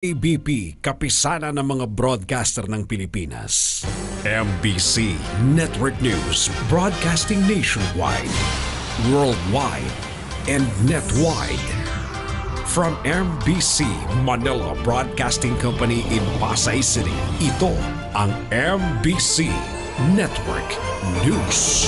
ABP, kapisana ng mga broadcaster ng Pilipinas. MBC Network News, broadcasting nationwide, worldwide, and netwide. From MBC Manila Broadcasting Company in Pasay City, ito ang MBC Network News.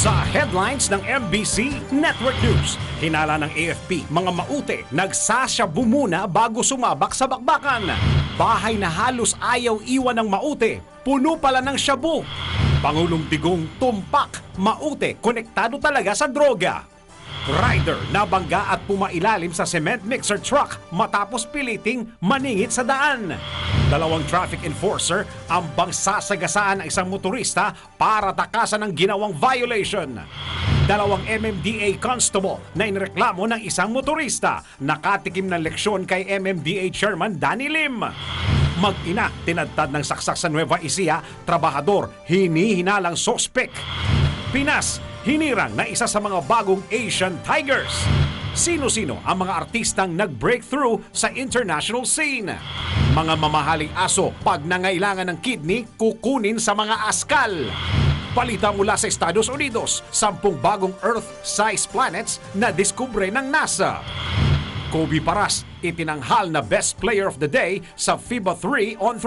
Sa headlines ng MBC Network News, hinala ng AFP, mga maute, nagsasyabu muna bago sumabak sa bakbakan. Bahay na halos ayaw iwan ng maute, puno pala ng shabu. Pangulong Digong tumpak, maute, konektado talaga sa droga. Rider nabangga at pumailalim sa cement mixer truck matapos piliting maningit sa daan. Dalawang traffic enforcer ang bangsasagasaan ng isang motorista para takasan ng ginawang violation. Dalawang MMDA constable na inreklamo ng isang motorista nakatikim ng leksyon kay MMDA Chairman Danny Lim. Mag-ina tinadtad ng saksak sa Nueva Ecija, trabahador hinihinalang sospek. Pinas, hinirang na isa sa mga bagong Asian Tigers. Sino-sino ang mga artistang nag-breakthrough sa international scene? Mga mamahaling aso, pag nangailangan ng kidney, kukunin sa mga askal. Balita mula sa Estados Unidos, 10 bagong Earth-sized planets na diskubre ng NASA. Kobe Paras, itinanghal na Best Player of the Day sa FIBA 3-on-3.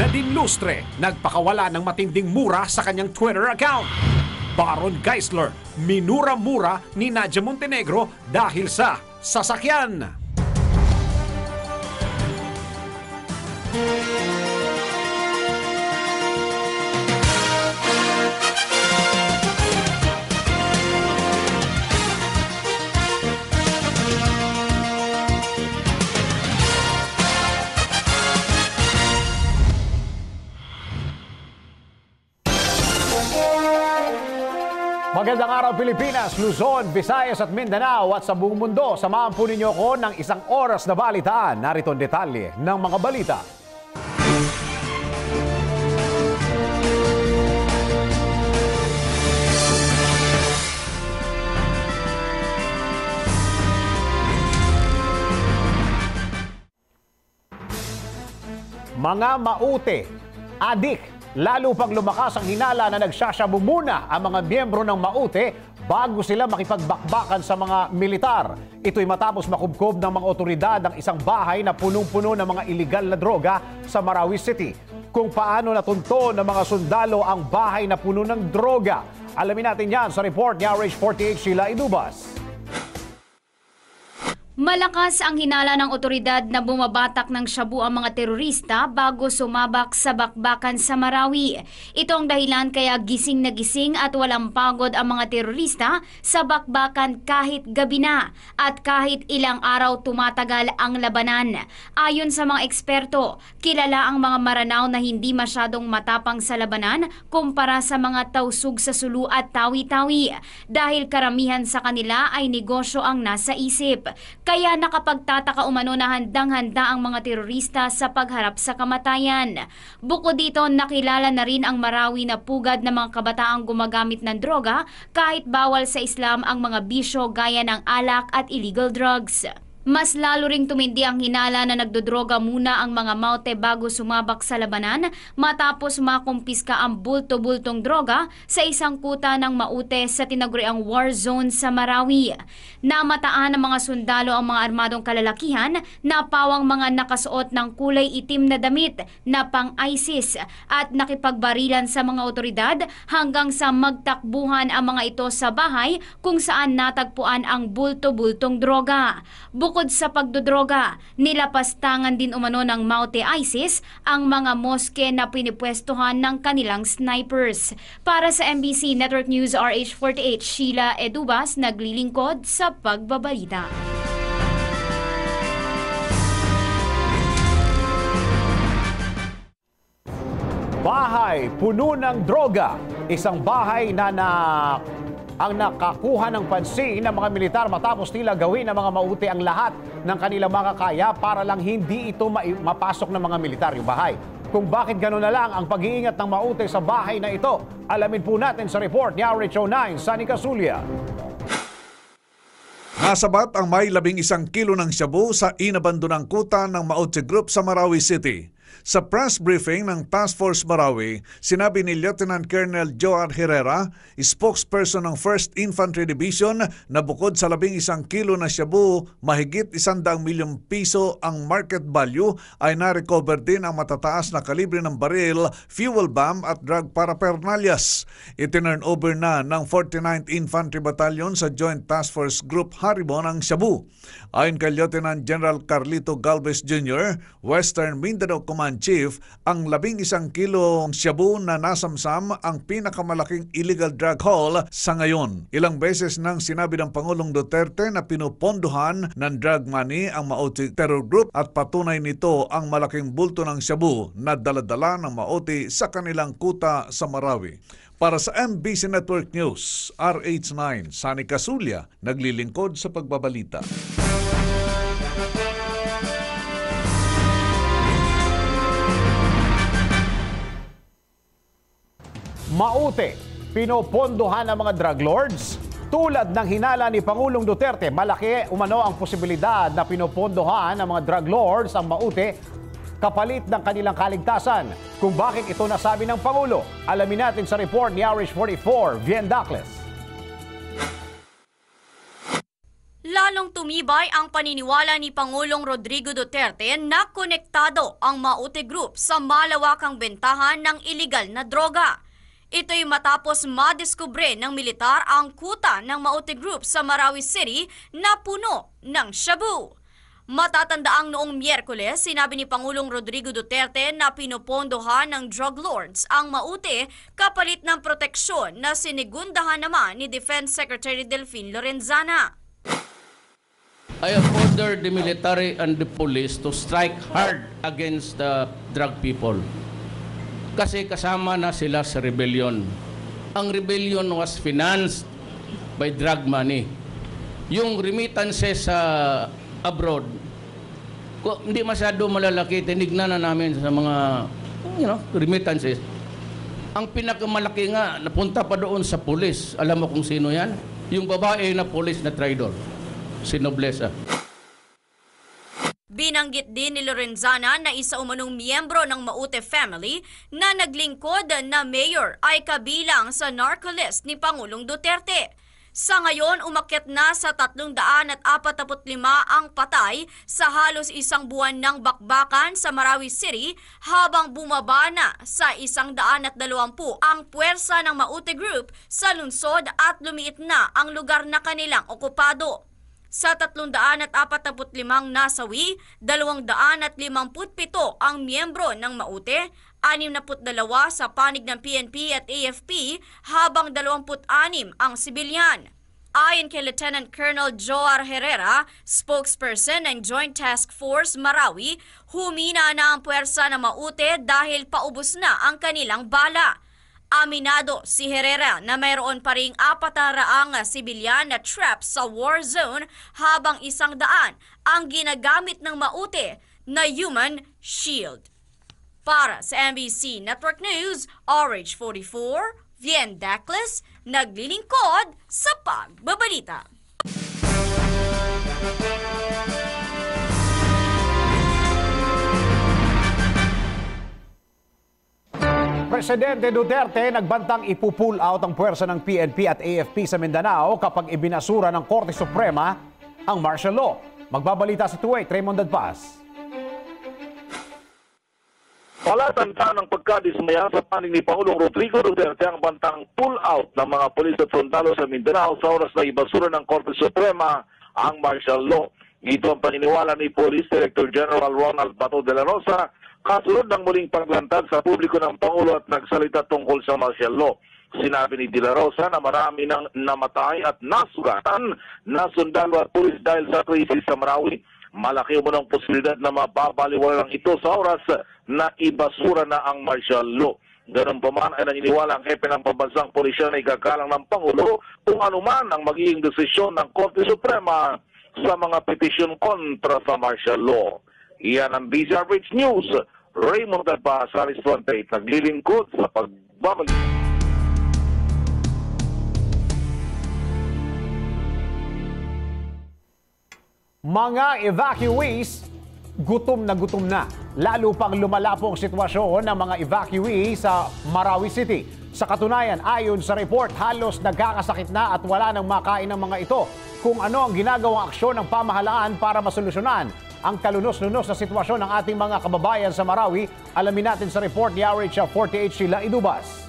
Nadine Lustre, nagpakawala ng matinding mura sa kanyang Twitter account. Baron Geisler, minura-mura ni Nadia Montenegro dahil sa sasakyan. Magandang araw Pilipinas, Luzon, Visayas at Mindanao at sa buong mundo. Samahan po ninyo ko ng isang oras na balitaan. Narito ang detalye ng mga balita. Mga maute, adik, lalo pang lumakas ang hinala na nagsasyabu muna ang mga miyembro ng maute bago sila makipagbakbakan sa mga militar. Ito'y matapos makubkob ng mga otoridad ang isang bahay na punong-puno ng mga iligal na droga sa Marawi City. Kung paano natunto ng mga sundalo ang bahay na puno ng droga, alamin natin yan sa report ni RH48 Sheila Idubas. Malakas ang hinala ng otoridad na bumabatak ng shabu ang mga terorista bago sumabak sa bakbakan sa Marawi. Ito ang dahilan kaya gising na gising at walang pagod ang mga terorista sa bakbakan kahit gabi na at kahit ilang araw tumatagal ang labanan. Ayon sa mga eksperto, kilala ang mga Maranao na hindi masyadong matapang sa labanan kumpara sa mga tausug sa Sulu at Tawi-Tawi dahil karamihan sa kanila ay negosyo ang nasa isip. Kaya nakapagtataka umano na handang-handa ang mga terorista sa pagharap sa kamatayan. Bukod dito, nakilala na rin ang Marawi na pugad ng mga kabataang gumagamit ng droga kahit bawal sa Islam ang mga bisyo gaya ng alak at illegal drugs. Mas lalo ring tumindi ang hinala na nagdodroga muna ang mga maute bago sumabak sa labanan matapos makumpiska ang bulto-bultong droga sa isang kuta ng maute sa tinaguriang war zone sa Marawi. Namataan ng mga sundalo ang mga armadong kalalakihan na pawang mga nakasuot ng kulay itim na damit na pang-ISIS at nakipagbarilan sa mga otoridad hanggang sa magtakbuhan ang mga ito sa bahay kung saan natagpuan ang bulto-bultong droga. Bukod sa pagdodroga, nilapastangan din umano ng Maute ISIS ang mga moske na pinipwestuhan ng kanilang snipers. Para sa MBC Network News RH48, Sheila Edubas naglilingkod sa pagbabalita. Bahay puno ng droga. Isang bahay na ang nakakuha ng pansin ng mga militar matapos nila gawin ng mga maute ang lahat ng kanilang makakaya para lang hindi ito mapasok ng mga militar yung bahay. Kung bakit gano'n na lang ang pag-iingat ng maute sa bahay na ito, alamin po natin sa report ni RH09, Sunny Casulia. Nasabat ang may 11 kilo ng shabu sa inabandonang kuta ng Maute Group sa Marawi City. Sa press briefing ng Task Force Marawi, sinabi ni Lieutenant Colonel Joar Herrera, spokesperson ng 1st Infantry Division, na bukod sa 11 kilo na shabu, mahigit 100 milyong piso ang market value ay na-recover din ang matataas na kalibre ng baril, fuel bomb at drug paraphernalias. Itinurn over na ng 49th Infantry Battalion sa Joint Task Force Group Haribon ang shabu. Ayon kay Lieutenant General Carlito Galvez Jr., Western Mindanao Command Chief, ang 11 kilong shabu na nasamsam ang pinakamalaking illegal drug haul sa ngayon. Ilang beses nang sinabi ng Pangulong Duterte na pinupondohan ng drug money ang Maute Terror Group at patunay nito ang malaking bulto ng shabu na daladala ng Maute sa kanilang kuta sa Marawi. Para sa MBC Network News, RH9, Sani Casulia, naglilingkod sa pagbabalita. Maute, pinopondohan ang mga drug lords. Tulad ng hinala ni Pangulong Duterte, malaki umano ang posibilidad na pinopondohan ng mga drug lords ang Maute kapalit ng kanilang kaligtasan. Kung bakit ito nasabi ng Pangulo, alamin natin sa report ni Irish 44, Vien Dacles. Lalong tumibay ang paniniwala ni Pangulong Rodrigo Duterte na konektado ang Maute Group sa malawakang bentahan ng iligal na droga. Ito'y matapos madiskubre ng militar ang kuta ng Maute Group sa Marawi City na puno ng shabu. Matatandaang noong Miyerkules, sinabi ni Pangulong Rodrigo Duterte na pinopondohan ng drug lords ang Maute kapalit ng proteksyon na sinigundahan naman ni Defense Secretary Delfin Lorenzana. I have ordered the military and the police to strike hard against the drug people. Kasi kasama na sila sa rebellion. Ang rebellion was financed by drug money. Yung remittances sa abroad, hindi masyado malalaki, tinignan na namin sa mga remittances. Ang pinakamalaki nga, napunta pa doon sa pulis. Alam mo kung sino yan? Yung babae na pulis na traidor, si Noblesa. Binanggit din ni Lorenzana na isa umanong miyembro ng Maute family na naglingkod na mayor ay kabilang sa narco-list ni Pangulong Duterte. Sa ngayon, umakyat na sa 345 ang patay sa halos isang buwan ng bakbakan sa Marawi City habang bumaba na sa 120 ang puwersa ng Maute Group sa lungsod at lumiit na ang lugar na kanilang okupado. Sa 345 nasawi, 257 ang miyembro ng Maute, 62 sa panig ng PNP at AFP, habang 26 ang sibilyan. Ayon kay Lieutenant Colonel Joar Herrera, spokesperson ng Joint Task Force Marawi, humina na ang puwersa ng Maute dahil paubos na ang kanilang bala. Aminado si Herrera na mayroon pa ring 400 sibilyan na trapped sa war zone habang 100 ang ginagamit ng Maute na human shield. Para sa MBC Network News, RH44, Vien Dacles, naglilingkod sa pagbabalita. Presidente Duterte nagbantang ipupull out ang puwersa ng PNP at AFP sa Mindanao kapag ibinasura ng Korte Suprema ang martial law. Magbabalita sa 2-8, Raymond Dadpaz. Palatanda ng pagkadismaya sa panig ni Pangulong Rodrigo Duterte ang bantang pull out ng mga pulis at sundalo sa Mindanao sa oras na ibasura ng Korte Suprema ang martial law. Ito ang paniniwala ni Police Director General Ronald Bato de la Rosa kasunod ng muling paglantad sa publiko ng Pangulo at nagsalita tungkol sa martial law. Sinabi ni De La Rosa na marami nang namatay at nasugatan na sundalo at pulis dahil sa krisis sa Marawi. Malaki umunong posibilidad na mababaliwalang ito sa oras na ibasura na ang martial law. Ganun pa man ay naniniwala ang hepe ng pambansang pulisya na igagalang ng Pangulo kung anuman ang magiging desisyon ng Korte Suprema sa mga petisyon kontra sa martial law. Iyan ang DZRH News. Raymond Dadpaz, Aris 28, naglilingkod sa pagbabalik. Mga evacuees, gutom na. Lalo pang lumala po ang sitwasyon ng mga evacuees sa Marawi City. Sa katunayan, ayon sa report, halos nagkakasakit na at wala nang makain ng mga ito. Kung ano ang ginagawang aksyon ng pamahalaan para masolusyonan ang kalunos-lunos na sitwasyon ng ating mga kababayan sa Marawi, alamin natin sa report ni RH 48 Sheila Idubas.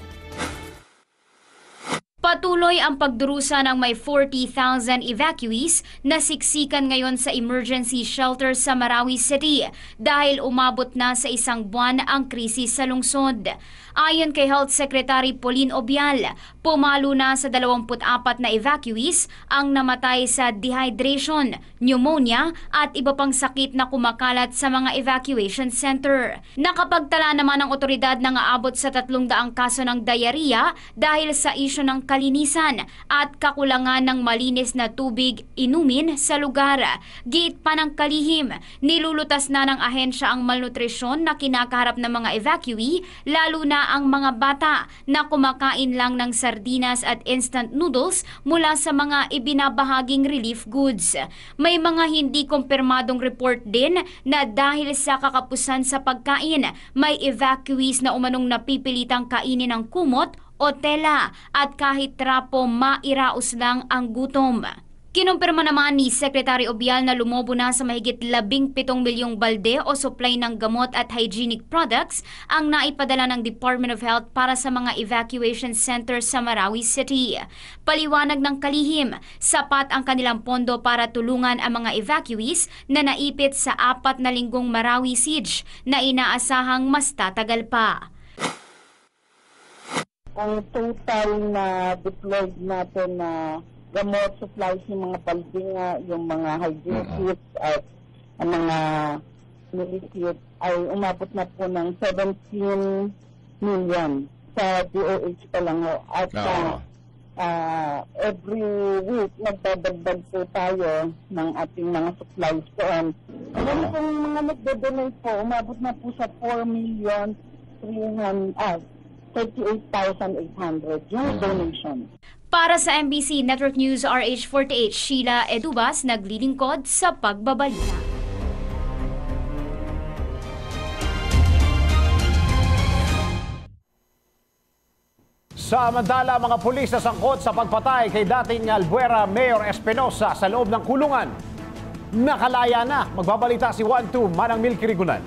Patuloy ang pagdurusa ng may 40,000 evacuees na siksikan ngayon sa emergency shelter sa Marawi City dahil umabot na sa 1 buwan ang krisis sa lungsod. Ayon kay Health Secretary Pauline Obial, pumalo na sa 24 na evacuees ang namatay sa dehydration, pneumonia at iba pang sakit na kumakalat sa mga evacuation center. Nakapagtala naman ang otoridad na aabot sa 300 kaso ng diarrhea dahil sa isyu ng kalinisan at kakulangan ng malinis na tubig inumin sa lugar. Giit pa ng kalihim, nilulutas na ng ahensya ang malnutrisyon na kinakaharap ng mga evacuee, lalo na ang mga bata na kumakain lang ng sardinas at instant noodles mula sa mga ibinabahaging relief goods. May mga hindi kumpirmadong report din na dahil sa kakapusan sa pagkain, may evacuees na umanong napipilitang kainin ng kumot o tela at kahit trapo mairaos lang ang gutom. Kinumpirma naman ni Secretary Obial na lumobo na sa mahigit 17 milyong balde o supply ng gamot at hygienic products ang naipadala ng Department of Health para sa mga evacuation centers sa Marawi City. Paliwanag ng kalihim, sapat ang kanilang pondo para tulungan ang mga evacuees na naipit sa 4 na linggong Marawi siege na inaasahang mas tatagal pa. Ang total na deployed natin na gamot, supplies, yung mga baldinga, yung mga hygiene kits at ang mga milikit ay umabot na po ng 17 million sa DOH pa lang ho. At every week nagdadagdag po tayo ng ating mga supplies doon. Ngayon pong mga nagdodonate po, umabot na po sa 4,38,800 yung donation. Para sa MBC Network News RH48, Sheila Edubas, naglilingkod sa pagbabalita. Samantala, mga pulis na sangkot sa pagpatay kay dating Albuera Mayor Espinosa sa loob ng kulungan. Nakalaya na. Magbabalita si 1-2 Manang Milky Rigunan.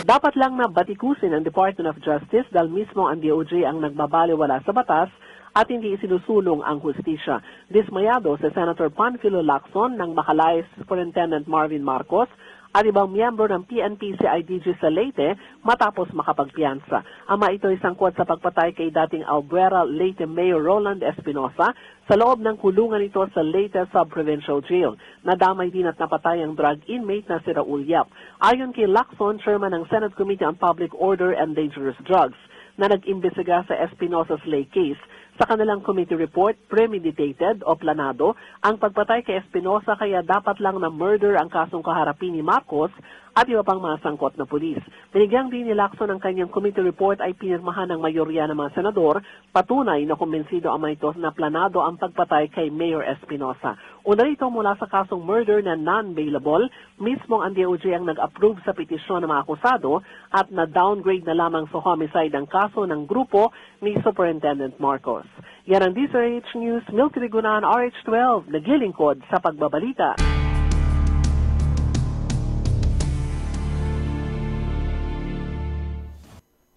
Dapat lang na batikusin ng Department of Justice dahil mismo ang DOJ ang nagbabaliwala sa batas at hindi isinusulong ang hustisya. Dismayado si Senator Panfilo Lacson ng Makalay Superintendent Marvin Marcos at ibang miyembro ng PNP CIDG sa Leyte matapos makapagpiyansa. Ama ito ay sangkot sa pagpatay kay dating Albuera Leyte Mayor Roland Espinosa sa loob ng kulungan ito sa Leyte Sub-Provincial Jail. Nadamay din at napatay ang drug inmate na si Raul Yap. Ayon kay Lacson, chairman ng Senate Committee on Public Order and Dangerous Drugs, na nag-imbestiga sa Espinosa's Lay case, sa kanilang committee report, premeditated o planado ang pagpatay kay Espinosa kaya dapat lang na murder ang kasong kaharapin ni Marcos at iba pang mga sangkot na pulis. Binigyang din ni Lacson ang kanyang committee report ay pinirmahan ng mayorya ng mga senador, patunay na kumbinsido ang mga ito na planado ang pagpatay kay Mayor Espinosa. Una rito mula sa kasong murder na non-bailable, mismo ang DOJ ang nag-approve sa petisyon ng mga akusado at na-downgrade na lamang sa homicide ang kaso ng grupo ni Superintendent Marcos. Yan ang DZRH News, Milky Rigunan, RH12, naglilingkod sa pagbabalita.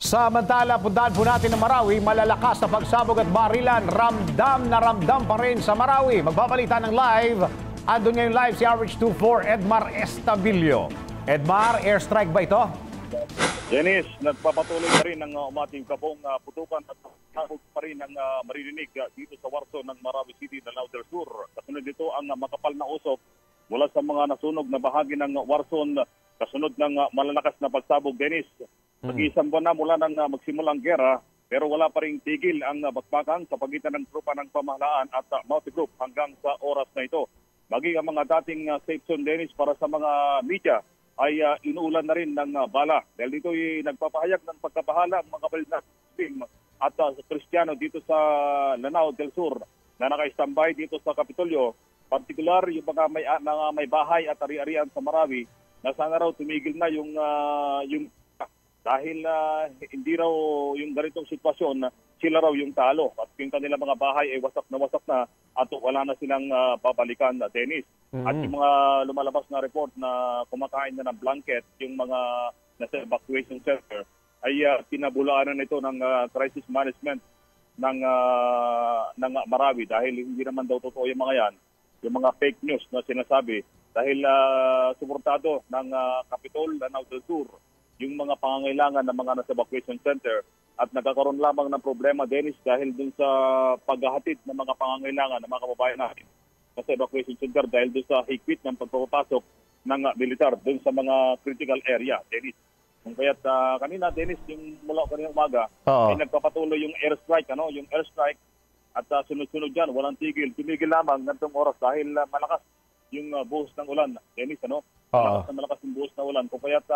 Samantala, puntahan po natin ang Marawi, malalakas na pagsabog at barilan, ramdam na ramdam pa rin sa Marawi. Magbabalita ng live, andun ngayon live si RH24 Edmar Estabillo. Edmar, airstrike ba ito? Dennis, nagpapatuloy pa rin ang umating kapong putukan at sabog pa rin ang maririnig dito sa warso ng Marawi City na Lao del Sur. Kasunod dito ang makapal na usok mula sa mga nasunog na bahagi ng warson kasunod ng malalakas na pagsabog, Dennis. Mag-isang buwan na mula nang magsimulang gera, pero wala pa ring tigil ang bakbakan sa pagitan ng trupa ng pamahalaan at Mountain Group hanggang sa oras na ito. Maging ang mga dating safe zone, Dennis, para sa mga media ay inuulan na rin ng bala. Dahil dito ay nagpapahayag ng pagkabahala ang mga kabalita at Kristiyano dito sa Lanao del Sur na naka-standby dito sa Kapitolyo Partikular yung mga may bahay at ari-arian sa Marawi na sana raw tumigil na yung dahil hindi raw yung ganitong sitwasyon sila raw yung talo at yung kanilang mga bahay ay wasak na at wala na silang babalikan na Dennis. At yung mga lumalabas na report na kumakain na ng blanket yung mga nasa evacuation center ay pinabulaanan ito ng crisis management ng Marawi dahil hindi naman daw totoo yung mga yan, yung mga fake news na sinasabi dahil suportado ng Capitol Lanao del Sur yung mga pangangailangan ng mga nasa evacuation center at nagkakaroon lamang ng problema, Dennis, dahil dun sa paghahatid ng mga pangangailangan ng mga kababayan natin nasa evacuation center dahil dun sa higpit ng pagpapasok ng militar dun sa mga critical area, Dennis. Kung kaya't kanina, Dennis, yung mula kanina umaga, ay nagpapatuloy yung airstrike, yung airstrike at sunod-sunod dyan, walang tigil. Tumigil lamang ngantong oras dahil malakas yung buhos ng ulan, Dennis, malakas yung buhos ng ulan. Kung kaya't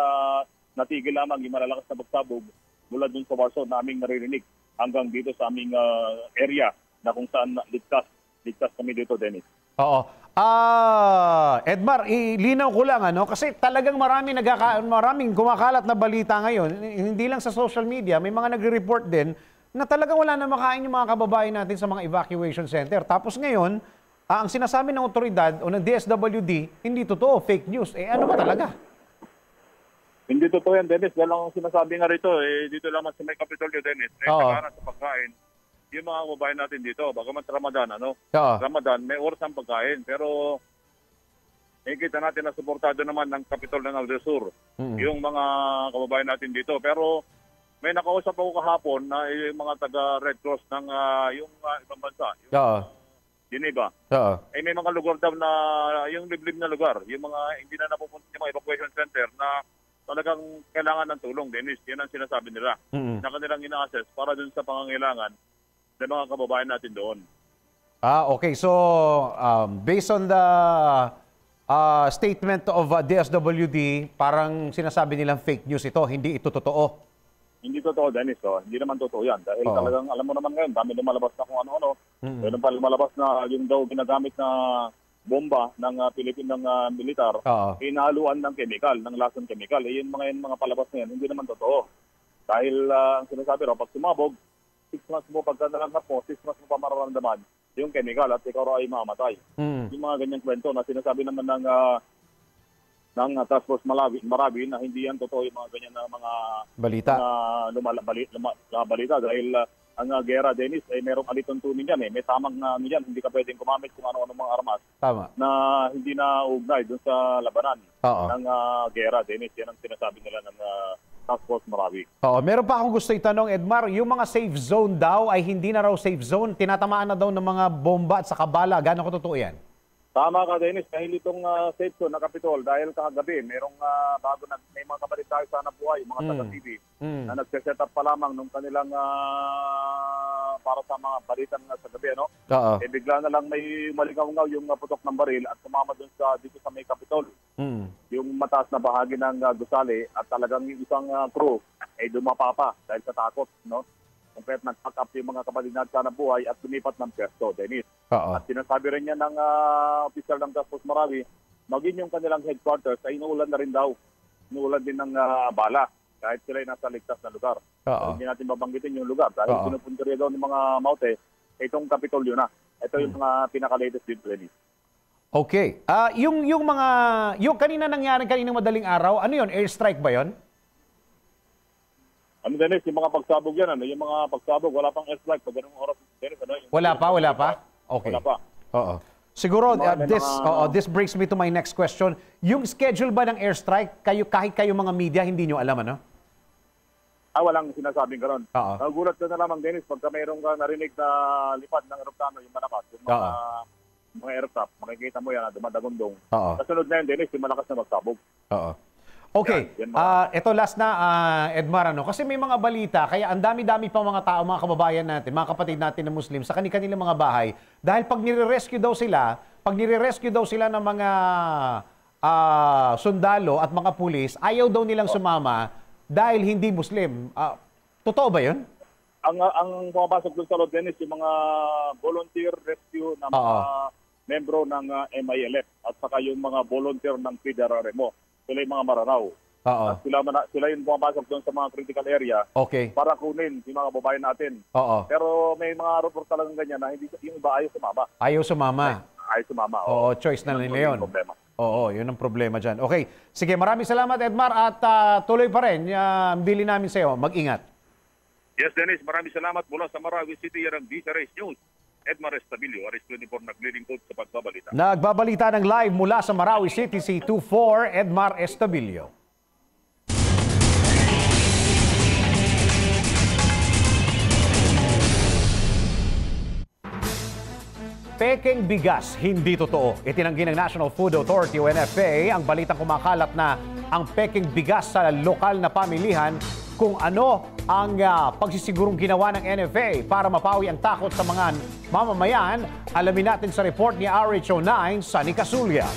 natigil lamang yung malalakas na pagsabog mula dun sa Warsaw na aming naririnig hanggang dito sa aming area na kung saan ligtas kami dito, Dennis. Oo. Edmar, ilinaw ko lang, kasi talagang maraming kumakalat na balita ngayon, hindi lang sa social media, may mga nagre-report din na talagang wala na makain yung mga kababayan natin sa mga evacuation center. Tapos ngayon, ang sinasabi ng otoridad o ng DSWD, hindi totoo, fake news. Ano ba talaga? Hindi totoo yan, Dennis. Dahil ang sinasabi nga rito, dito lamang sa may Kapitolyo, Dennis, nagkakaroon sa pagkain. Yung mga kababayan natin dito, bagamat Ramadan, Ramadan, may oras ang pagkain. Pero, kita natin na suportado naman ng Capitol Lanao del Sur, yung mga kababayan natin dito. Pero, may nakausap ako kahapon na yung mga taga-Red Cross ng yung ibang bansa. Geneva. May mga lugar daw na, yung liblib na lugar, yung mga hindi na napupunta yung mga evacuation center na talagang kailangan ng tulong, Dennis. Yan ang sinasabi nila. Na kanilang ina-assess para dun sa pangangailangan ng mga kababayan natin doon. Okay. So, based on the statement of DSWD, parang sinasabi nilang fake news ito, hindi ito totoo. Hindi totoo, Dennis. Hindi naman totoo yan. Dahil talagang, alam mo naman ngayon, dami lumalabas na kung ano-ano. Meron pa lumalabas na yung daw ginagamit na bomba ng Pilipinang militar, inahaluan ng chemical, ng lasang chemical. Yung mga palabas na yan, hindi naman totoo. Dahil ang sinasabi raw, pag sumabog, 6 months mo pagka nalanghap mo, 6 months mo pa mararamdaman yung chemical at ikaw raw ay mamatay. Yung mga ganyang kwento na sinasabi naman ng Task Force Marawi na hindi yan totoo yung mga ganyan na mga balita. Balita dahil ang gera, Dennis, ay merong alituntunin yan. May tamang na yan. Hindi ka pwedeng kumamit kung ano-ano mga armas na hindi na ugnay doon sa labanan ng gera, Dennis. Yan ang sinasabi nila ng Task Force Marawi. Meron pa akong gusto itanong, Edmar, yung mga safe zone daw ay hindi na raw safe zone. Tinatamaan na daw ng mga bomba at saka bala. Gano'n ko totoo yan? Tama ka, Dennis. Dahil itong safe zone na Capitol, dahil kagabi, merong may mga kabalit tayo sa Nabuhay, mga taga-TV, na nagse-set up pa lamang nung kanilang para sa mga balitan sa gabi, bigla na lang may maligaw-ngaw yung putok ng baril at sumama dun dito sa may Capitol. Yung mataas na bahagi ng gusali at talagang yung isang crew ay dumapapa dahil sa takot, Kung nag-pack up yung mga kapatid natin sa Nabuhay at lumipat ng pwesto, Dennis. At sinasabi rin niya ng opisyal ng Task Force Marawi, maging yung kanilang headquarters ay inuulan na rin daw. Inuulan din ng bala kahit sila ay nasa ligtas na lugar. Hindi natin babanggitin yung lugar dahil pinupuntirya daw ng mga maute, itong Kapitolyo na. Ito yung mga pinaka-latest dito, Dennis. Okay. Yung kanina nangyari kaninang madaling araw, ano yun? Airstrike ba yun? Dennis, yung mga pagsabog yan, yung mga pagsabog, wala pang airstrike pag ganung oras, Dennis, Wala pa? Okay. Wala pa. Siguro, this brings me to my next question. Yung schedule ba ng airstrike, kahit kayo mga media, hindi nyo alam, Walang sinasabing gano'n. Nagulat ka na lamang, Dennis, pagka mayroong narinig na lipad ng aeroplano, yung malakas, yung mga aircraft, makikita mo yan, dumadagundong. Kasunod na yun, Dennis, yung malakas na magsabog. Okay. Ito last na, Edmar, kasi may mga balita, kaya ang dami-dami pang mga tao, mga kababayan natin, mga kapatid natin na Muslim, sa kanilang mga bahay, dahil pag nire-rescue daw sila ng mga sundalo at mga pulis, ayaw daw nilang sumama dahil hindi Muslim. Totoo ba yun? Ang pumapasok doon sa loob, Dennis, yung mga volunteer rescue na membro ng MILF at saka yung mga volunteer ng PDRRMO. Sila yung mga maranaw. Oo. At sila yung pumapasok doon sa mga critical area Okay. para kunin yung mga babae natin. Oo. Pero may mga report talagang ganyan na hindi, yung iba ayaw sumama. Ayaw sumama. Ayaw sumama. Oo, choice na nila yun. Problema. Oo, yun ang problema dyan. Okay. Sige, maraming salamat, Edmar. At tuloy pa rin, bili namin sa'yo. Mag-ingat. Yes, Dennis. Maraming salamat mula sa Marawi City. Yan ang DZRH News. Edmar Estabilio, RS24, naglilingkod sa pagbabalita. Nagbabalita ng live mula sa Marawi City, C24, Edmar Estabilio. Pekeng bigas, hindi totoo. Itinanggi ng National Food Authority o NFA ang balitang kumakalat na ang pekeng bigas sa lokal na pamilihan kung ano ang pagsisigurong ginawa ng NFA para mapawi ang takot sa mga mamamayan. Alamin natin sa report ni RHO9, Sunny Casulia.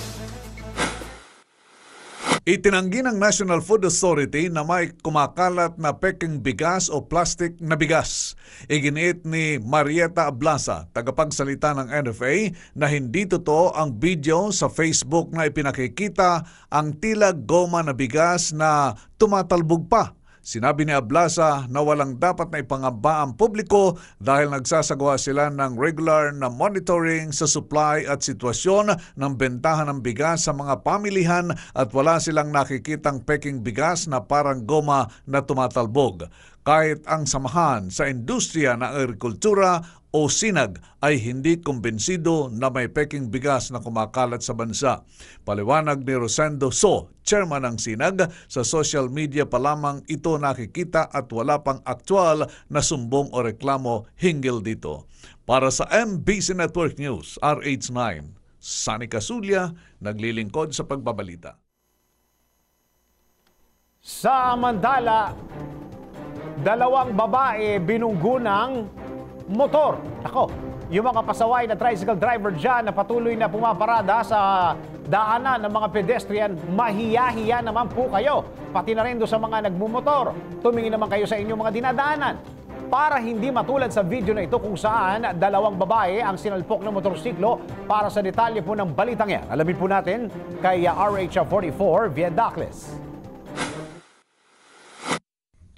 Itinanggi ng National Food Authority na may kumakalat na peking bigas o plastic na bigas. Iginiit ni Marieta Ablasa, tagapagsalita ng NFA, na hindi totoo ang video sa Facebook na ipinakikita ang tila goma na bigas na tumatalbog pa. Sinabi ni Ablasa na walang dapat na ipangamba ang publiko dahil nagsasagawa sila ng regular na monitoring sa supply at sitwasyon ng bentahan ng bigas sa mga pamilihan at wala silang nakikitang peking bigas na parang goma na tumatalbog. Kahit ang samahan sa industriya ng agrikultura o SINAG ay hindi kumbensido na may peking bigas na kumakalat sa bansa. Paliwanag ni Rosendo So, chairman ng SINAG, sa social media pa lamang ito nakikita at wala pang aktwal na sumbong o reklamo hinggil dito. Para sa MBC Network News, RH9, Sunny Casulia, naglilingkod sa pagbabalita. Sa Mandala, dalawang babae binunggo ng motor. Ako, yung mga pasaway na tricycle driver dyan na patuloy na pumaparada sa daanan ng mga pedestrian, mahiya-hiya naman po kayo. Pati na rin doon sa mga nagmumotor. Tumingin naman kayo sa inyong mga dinadaanan. Para hindi matulad sa video na ito kung saan dalawang babae ang sinalpok ng motorsiklo. Para sa detalye po ng balitang yan, alamin po natin kay RH44 Viedacles.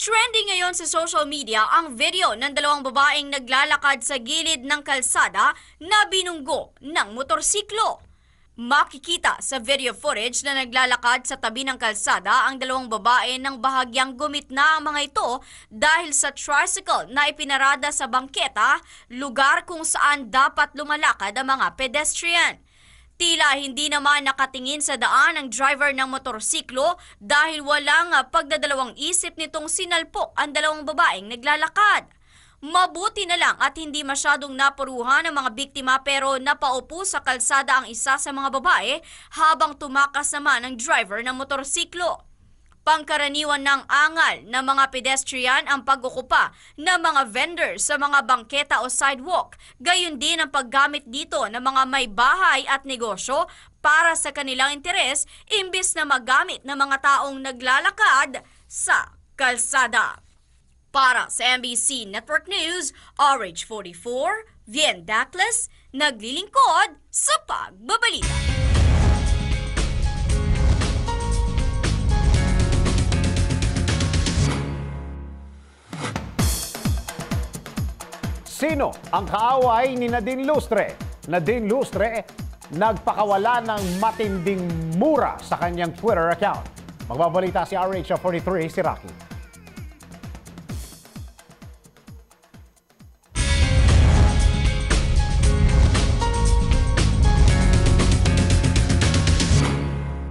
Trending ngayon sa social media ang video ng dalawang babaeng naglalakad sa gilid ng kalsada na binunggo ng motorsiklo. Makikita sa video footage na naglalakad sa tabi ng kalsada ang dalawang babae nang bahagyang gumitna ang mga ito dahil sa tricycle na ipinarada sa bangketa, lugar kung saan dapat lumalakad ang mga pedestrian. Tila hindi naman nakatingin sa daan ang driver ng motorsiklo dahil walang pagdadalawang isip nitong sinalpok ang dalawang babaeng naglalakad. Mabuti na lang at hindi masyadong napuruhan ang mga biktima pero napaupo sa kalsada ang isa sa mga babae habang tumakas naman ang driver ng motorsiklo. Pangkaraniwan ng angal ng mga pedestrian ang pag-ukupa ng mga vendors sa mga bangketa o sidewalk. Gayon din ang paggamit dito ng mga may bahay at negosyo para sa kanilang interes imbis na magamit ng mga taong naglalakad sa kalsada. Para sa MBC Network News, RH44, Viedacles, naglilingkod sa pagbabalita. Sino ang kaaway ni Nadine Lustre? Nadine Lustre nagpakawala ng matinding mura sa kanyang Twitter account. Magbabalita si RH43, si Rocky.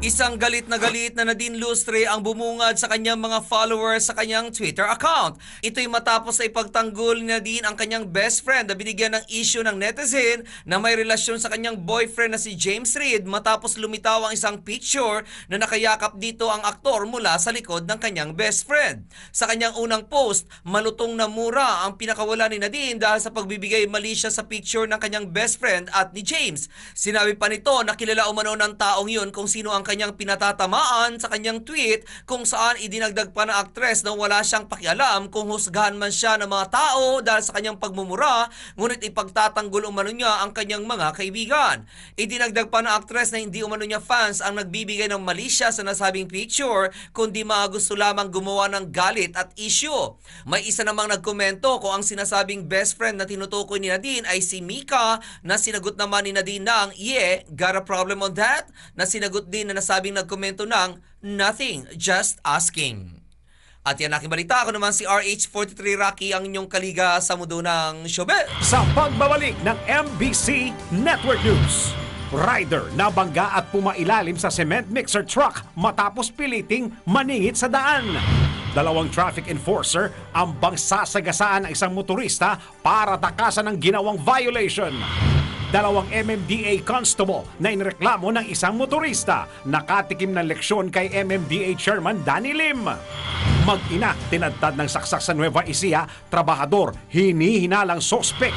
Isang galit na Nadine Lustre ang bumungad sa kanyang mga followers sa kanyang Twitter account. Ito'y matapos ay pagtanggol ni Nadine ang kanyang best friend na binigyan ng issue ng netizen na may relasyon sa kanyang boyfriend na si James Reid matapos lumitaw ang isang picture na nakayakap dito ang aktor mula sa likod ng kanyang best friend. Sa kanyang unang post, malutong na mura ang pinakawala ni Nadine dahil sa pagbibigay mali siya sa picture ng kanyang best friend at ni James. Sinabi pa nito na kilala umano ng taong yun kung sino ang kanyang kanyang pinatatamaan sa kanyang tweet kung saan idinagdag pa ng aktres na wala siyang pakialam kung husgahan man siya ng mga tao dahil sa kanyang pagmumura, ngunit ipagtatanggol umano niya ang kanyang mga kaibigan. Idinagdag pa ng aktres na hindi umano niya fans ang nagbibigay ng mali siya sa nasabing picture, kundi mga gusto lamang gumawa ng galit at issue. May isa namang nagkomento kung ang sinasabing best friend na tinutukoy ni Nadine ay si Mika, na sinagot naman ni Nadine ng, "Yeah, got a problem on that?" Na sinagot din na nasabing nagkomento ng, "Nothing, just asking." At yan aking balita. Ako naman si RH43 Rocky, ang inyong kaliga sa mundo ng showbiz. Sa pagbabalik ng MBC Network News, rider na bangga at pumailalim sa cement mixer truck matapos piliting maningit sa daan. 2 traffic enforcer ang bangsasagasaan ng isang motorista para takasan ng ginawang violation. 2 MMDA constable na inireklamo ng isang motorista, nakatikim ng leksyon kay MMDA Chairman Danny Lim. Mag-ina, tinadtad ng saksak sa Nueva Ecija, trabahador, hinihinalang sospek.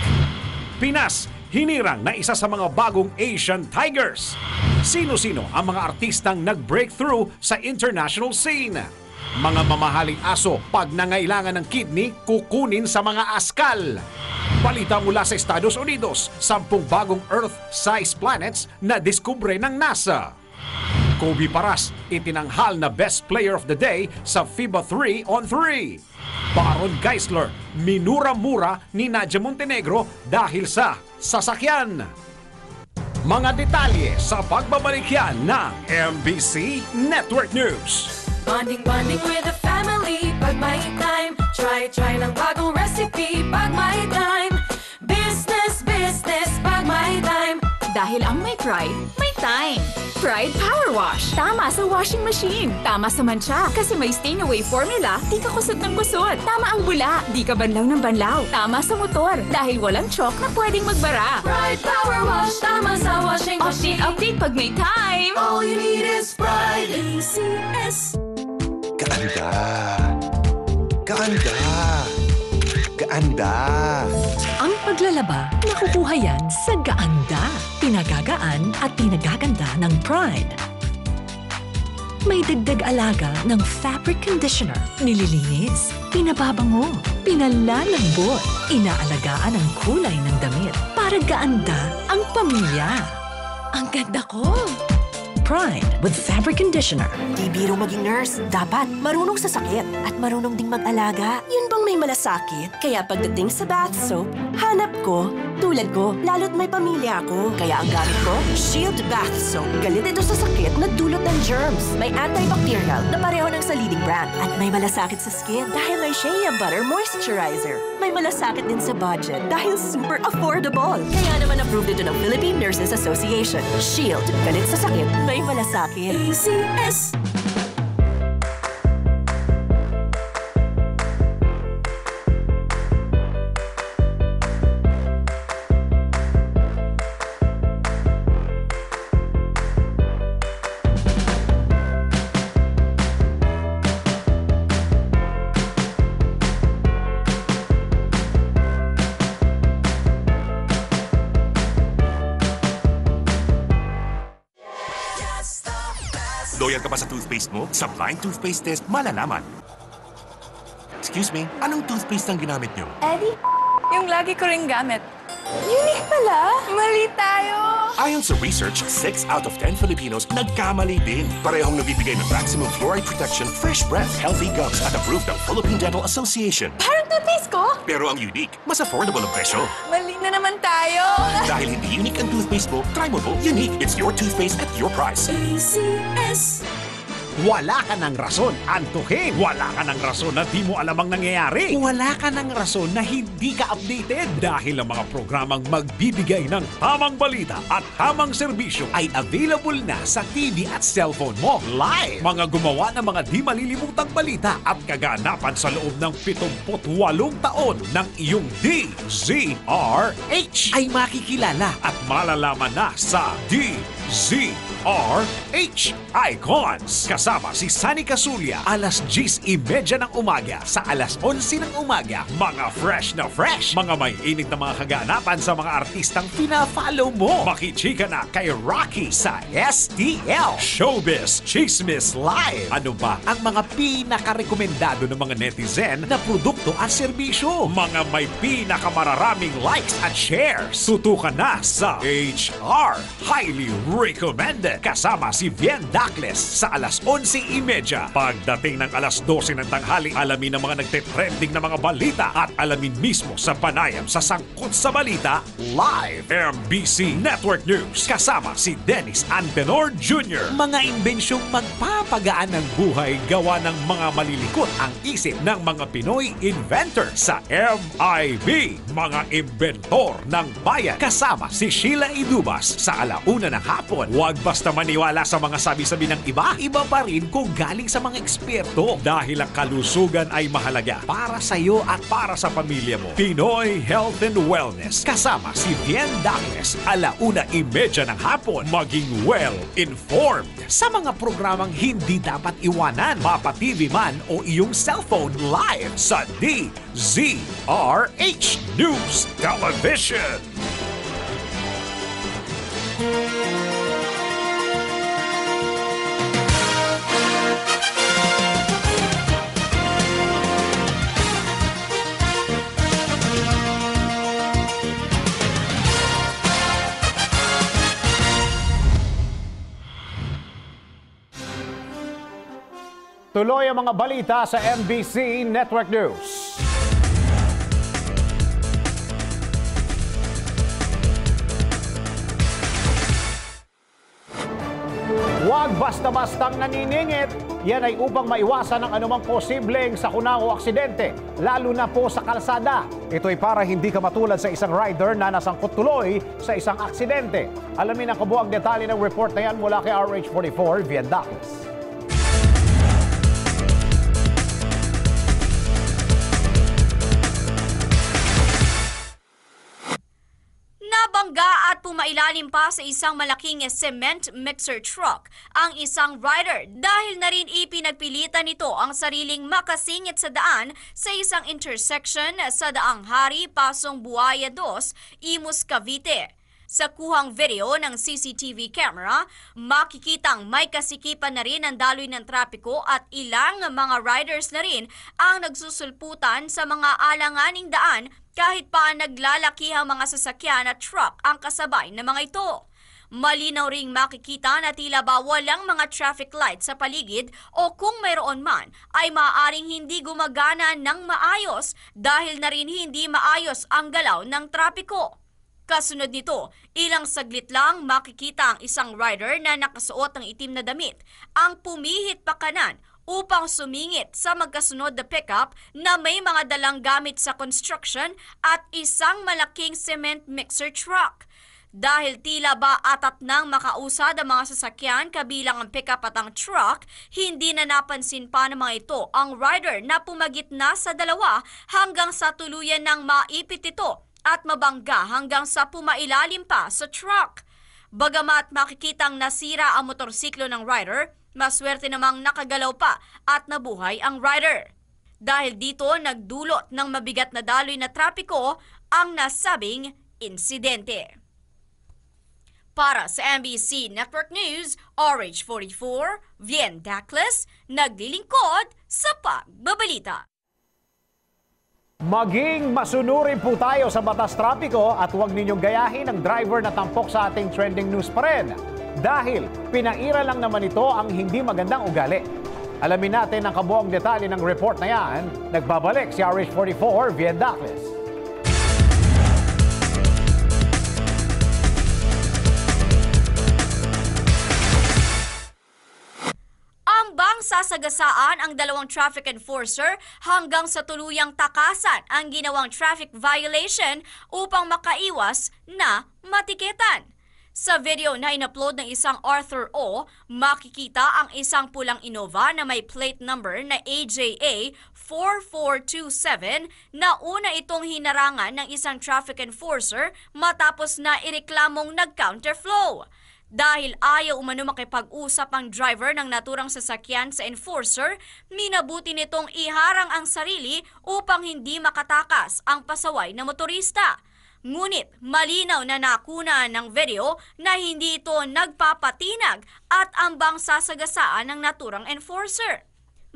Pinas, hinirang na isa sa mga bagong Asian Tigers. Sino-sino ang mga artistang nag-breakthrough sa international scene? Mga mamahaling aso, pag nangailangan ng kidney, kukunin sa mga askal. Balita mula sa Estados Unidos, 10 bagong Earth-sized planets na diskubre ng NASA. Kobe Paras, itinanghal na Best Player of the Day sa FIBA 3-on-3. Baron Geisler, minura-mura ni Nadia Montenegro dahil sa sasakyan. Mga detalye sa pagbabalik yan ng MBC Network News. Bonding with the family pag may time. Try ng bagong recipe pag may time. Business pag may time. Dahil ang may pride, may time. Pride Power Wash. Tama sa washing machine. Tama sa mancha. Kasi may stain away formula, di ka kusot ng kusot. Tama ang bula, di ka banlaw ng banlaw. Tama sa motor, dahil walang chalk na pwedeng magbara. Pride Power Wash. Tama sa washing machine. Update pag may time. All you need is Pride. ACS. Kaanda. Kaanda. Kaanda. Ang paglalaba, nakukuha yan sa Gaanda. Pinagagaan at pinagaganda ng Pride. May dagdag alaga ng fabric conditioner, nililinis, pinababango, pinalalambot, inaalagaan ang kulay ng damit para gaanda ang pamilya. Ang ganda ko! Pride with fabric conditioner. Di biro maging nurse. Dapat marunong sa sakit at marunong ding mag-alaga. Yun bang may malasakit? Kaya pagdating sa bath soap, hanap ko, tulad ko, lalo't may pamilya ako. Kaya ang gamit ko, Shield Bath Soap. Galit ito sa sakit na dulot ng germs. May antibacterial na pareho ng sa leading brand. At may malasakit sa skin dahil may Shea Butter Moisturizer. May malasakit din sa budget dahil super affordable. Kaya naman approved ito ng Philippine Nurses Association. Shield. Galit sa sakit, may malasakit. ACS. Loyal ka ba sa toothpaste mo? Sa blind toothpaste test, malalaman. Excuse me, anong toothpaste ang ginamit niyo? Eddie, yung lagi ko ring gamit. Unique pala! Mali tayo! Ayon sa research, 6 out of 10 Filipinos nagkamali din. Parehong nabibigay ng maximum fluoride protection, fresh breath, healthy gums at approved ng Philippine Dental Association. Parang toothpaste ko? Pero ang unique, mas affordable ang presyo. Mali na naman tayo! Dahil hindi unique ang toothpaste mo, try mo po. Unique, it's your toothpaste at your price. ACS. Wala ka ng rason antukin. Wala ka ng rason na di mo alam ang nangyayari. Wala ka ng rason na hindi ka updated. Dahil ang mga programang magbibigay ng tamang balita at tamang serbisyo ay available na sa TV at cellphone mo. Live! Mga gumawa ng mga di malilimutang balita at kaganapan sa loob ng 78 taon ng iyong DZRH ay makikilala at malalaman na sa DZRH DZRH Icons. Kasama si Sunny Casulia, alas 10:30 ng umaga sa alas 11 ng umaga. Mga fresh na fresh, mga may init na mga kaganapan sa mga artistang pina-follow mo. Makichika na kay Rocky sa STL Showbiz Chismis Live. Ano ba ang mga pinaka-rekomendado ng mga netizen na produkto at serbisyo? Mga may pinakamararaming likes at shares. Tutukan na sa HR Highly Recommended. Kasama si Vien Dacles sa alas 11:30. Pagdating ng alas 12 ng tanghali, alamin ang mga nagte-trending na mga balita at alamin mismo sa panayam sa Sangkot sa Balita Live. MBC Network News. Kasama si Dennis Antenor Jr. Mga imbensyong magpapagaan ng buhay gawa ng mga malilikot ang isip ng mga Pinoy inventor sa MIB. Mga inventor ng bayan. Kasama si Sheila Idubas sa alauna ng hapon. Huwag basta maniwala sa mga sabi-sabi ng iba. Iba pa rin kung galing sa mga eksperto. Dahil ang kalusugan ay mahalaga para sa iyo at para sa pamilya mo. Pinoy Health and Wellness. Kasama si Vien Dacles. Alauna 30 ng hapon. Maging well-informed sa mga programang hindi dapat iwanan. Mapa TV man o iyong cellphone live sa DZRH News Television. Tuloy ang mga balita sa MBC Network News. Huwag basta-bastang naniningit. Yan ay upang maiwasan ang anumang posibleng sakuna o aksidente, lalo na po sa kalsada. Ito ay para hindi ka matulad sa isang rider na nasangkot tuloy sa isang aksidente. Alamin ang kabuang detalye ng report na yan mula kay RH44 Vien Dacles. Nabangga at pumailalim pa sa isang malaking cement mixer truck ang isang rider dahil na rin ipinagpilitan nito ang sariling makasingit sa daan sa isang intersection sa Daang Hari, Pasong Buaya 2, Imus, Cavite. Sa kuhang video ng CCTV camera, makikitang may kasikipan na rin ang daloy ng trapiko at ilang mga riders na rin ang nagsusulputan sa mga alanganing daan kahit pa naglalakihang mga sasakyan at truck ang kasabay ng mga ito. Malinaw ring makikita na tila ba walang mga traffic lights sa paligid o kung mayroon man ay maaaring hindi gumagana ng maayos dahil na rin hindi maayos ang galaw ng trapiko. Kasunod nito, ilang saglit lang makikita ang isang rider na nakasuot ng itim na damit ang pumihit pa kanan upang sumingit sa magkasunod na pickup na may mga dalang gamit sa construction at isang malaking cement mixer truck. Dahil tila ba atat nang makausad ang mga sasakyan kabilang ang pickup at ang truck, hindi na napansin pa ng mga ito ang rider na pumagitna sa dalawa hanggang sa tuluyan ng maipit ito at mabangga hanggang sa pumailalim pa sa truck. Bagamat makikitang nasira ang motorsiklo ng rider, maswerte namang nakagalaw pa at nabuhay ang rider. Dahil dito nagdulot ng mabigat na daloy na trapiko ang nasabing insidente. Para sa MBC Network News, RH44, Vien Dacles, naglilingkod sa pagbabalita. Maging masunurin po tayo sa batas trapiko at huwag ninyong gayahin ang driver na tampok sa ating trending news pa rin. Dahil pinaira lang naman ito ang hindi magandang ugali. Alamin natin ang kabuong detalye ng report na yan. Nagbabalik si RH44 Vien Dacles. Sasagasaan ang dalawang traffic enforcer hanggang sa tuluyang takasan ang ginawang traffic violation upang makaiwas na matiketan. Sa video na in-upload ng isang Arthur O, makikita ang isang pulang Innova na may plate number na AJA 4427 na una itong hinarangan ng isang traffic enforcer matapos na ireklamong nag-counterflow. Dahil ayaw umano makipag-usap ang driver ng naturang sasakyan sa enforcer, minabuti nitong iharang ang sarili upang hindi makatakas ang pasaway na motorista. Ngunit malinaw na nakuna ng video na hindi ito nagpapatinag at ambang sasagasaan ng naturang enforcer.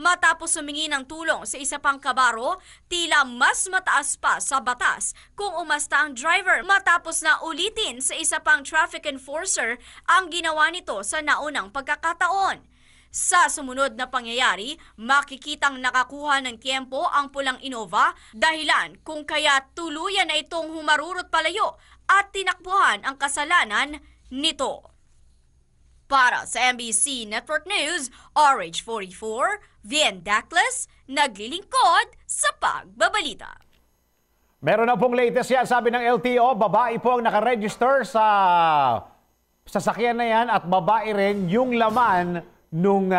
Matapos humingi ng tulong sa isa pang kabaro, tila mas mataas pa sa batas kung umasta ang driver matapos na ulitin sa isa pang traffic enforcer ang ginawa nito sa naunang pagkakataon. Sa sumunod na pangyayari, makikitang nakakuha ng tiempo ang pulang Innova, dahilan kung kaya tuluyan na itong humarurot palayo at tinakbuhan ang kasalanan nito. Para sa MBC Network News, RH44, Vien Dacles, naglilingkod sa pagbabalita. Meron na pong latest yan, sabi ng LTO, babae po ang nakaregister sa sasakyan na yan at babae rin yung laman nung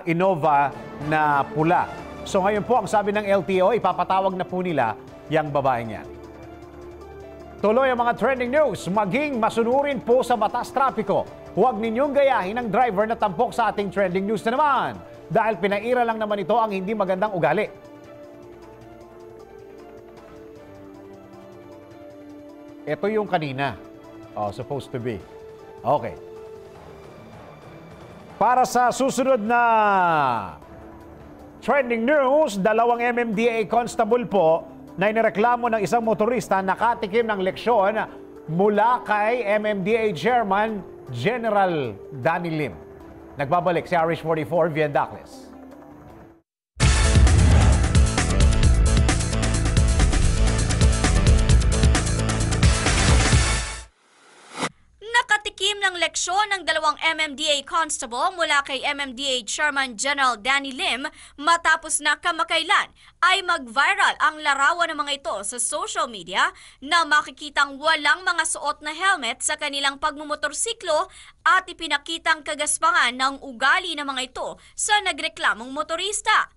Innova na pula. So ngayon po, ang sabi ng LTO, ipapatawag na po nila yung babaeng yan. Tuloy ang mga trending news, maging masunurin po sa batas trapiko. Huwag ninyong gayahin ang driver na tampok sa ating trending news na naman. Dahil pinaira lang naman ito ang hindi magandang ugali. Ito yung kanina. Supposed to be. Okay. Para sa susunod na trending news, 2 MMDA constable po na inireklamo ng isang motorista nakatikim ng leksyon mula kay MMDA Chairman General Danny Lim. Nagbabalik si RH44, Vien Dacles. Nakatikim ng leksyon ng 2 MMDA constable mula kay MMDA Chairman General Danny Lim matapos na kamakailan ay mag-viral ang larawan ng mga ito sa social media na makikitang walang mga suot na helmet sa kanilang pagmumotorsiklo at ipinakitang kagaspangan ng ugali ng mga ito sa nagreklamong motorista.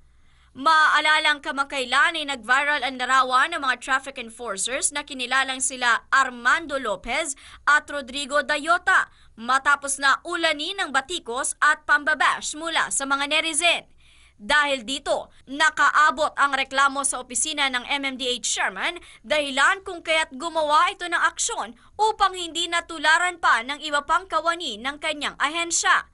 Maalalang kamakailan ay nag-viral ang larawan ng mga traffic enforcers na kinilalang sila Armando Lopez at Rodrigo Dayota matapos na ulanin ng batikos at pambabash mula sa mga netizen. Dahil dito, nakaabot ang reklamo sa opisina ng MMDA Chairman dahilan kung kaya't gumawa ito ng aksyon upang hindi natularan pa ng iba pang kawani ng kanyang ahensya.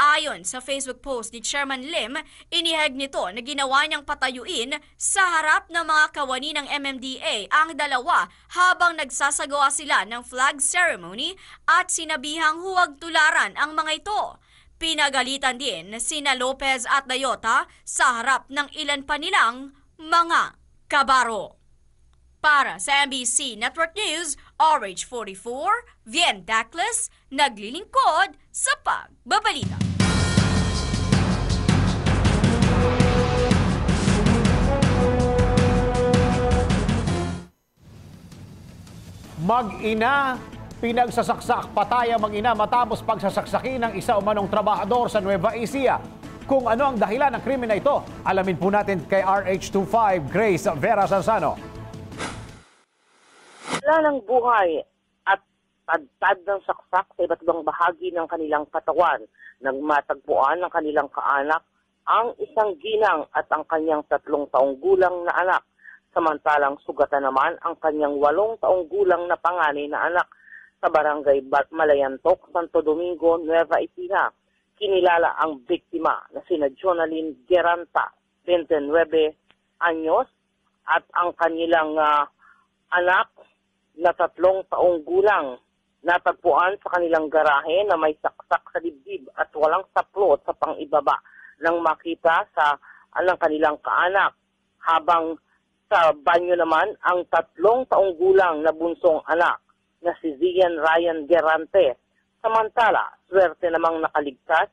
Ayon sa Facebook post ni Chairman Lim, inihag nito na ginawa niyang patayuin sa harap ng mga kawani ng MMDA ang dalawa habang nagsasagawa sila ng flag ceremony at sinabihang huwag tularan ang mga ito. Pinagalitan din sina Lopez at Dayota sa harap ng ilan pa nilang mga kabaro. Para sa MBC Network News, RH44, Vien Dacles, naglilingkod sa pagbabalita. Mag-ina, pinagsasaksak patay ang mag-ina matapos pagsasaksakin ng isa umanong trabahador sa Nueva Ecija. Kung ano ang dahilan ng krimen na ito, alamin po natin kay RH25 Grace Vera Sansano. Wala ng buhay at tad ng saksak sa iba't ibang bahagi ng kanilang katawan. Nagmatagpuan ng kanilang kaanak ang isang ginang at ang kanyang 3 taong gulang na anak. Samantalang sugatan naman ang kanyang 8 taong gulang na panganay na anak sa barangay Malayantok, Santo Domingo, Nueva Ecija. Kinilala ang biktima na sina Jonalyn Geranta, 29 anyos, at ang kanilang anak na 3 taong gulang. Natagpuan sa kanilang garahe na may saksak sa dibdib at walang saplot sa pangibaba nang makita sa kanilang kaanak. Habang sa banyo naman ang 3 taong gulang na bunsong anak na si Zian Ryan Gerante. Samantala, swerte namang nakaligtas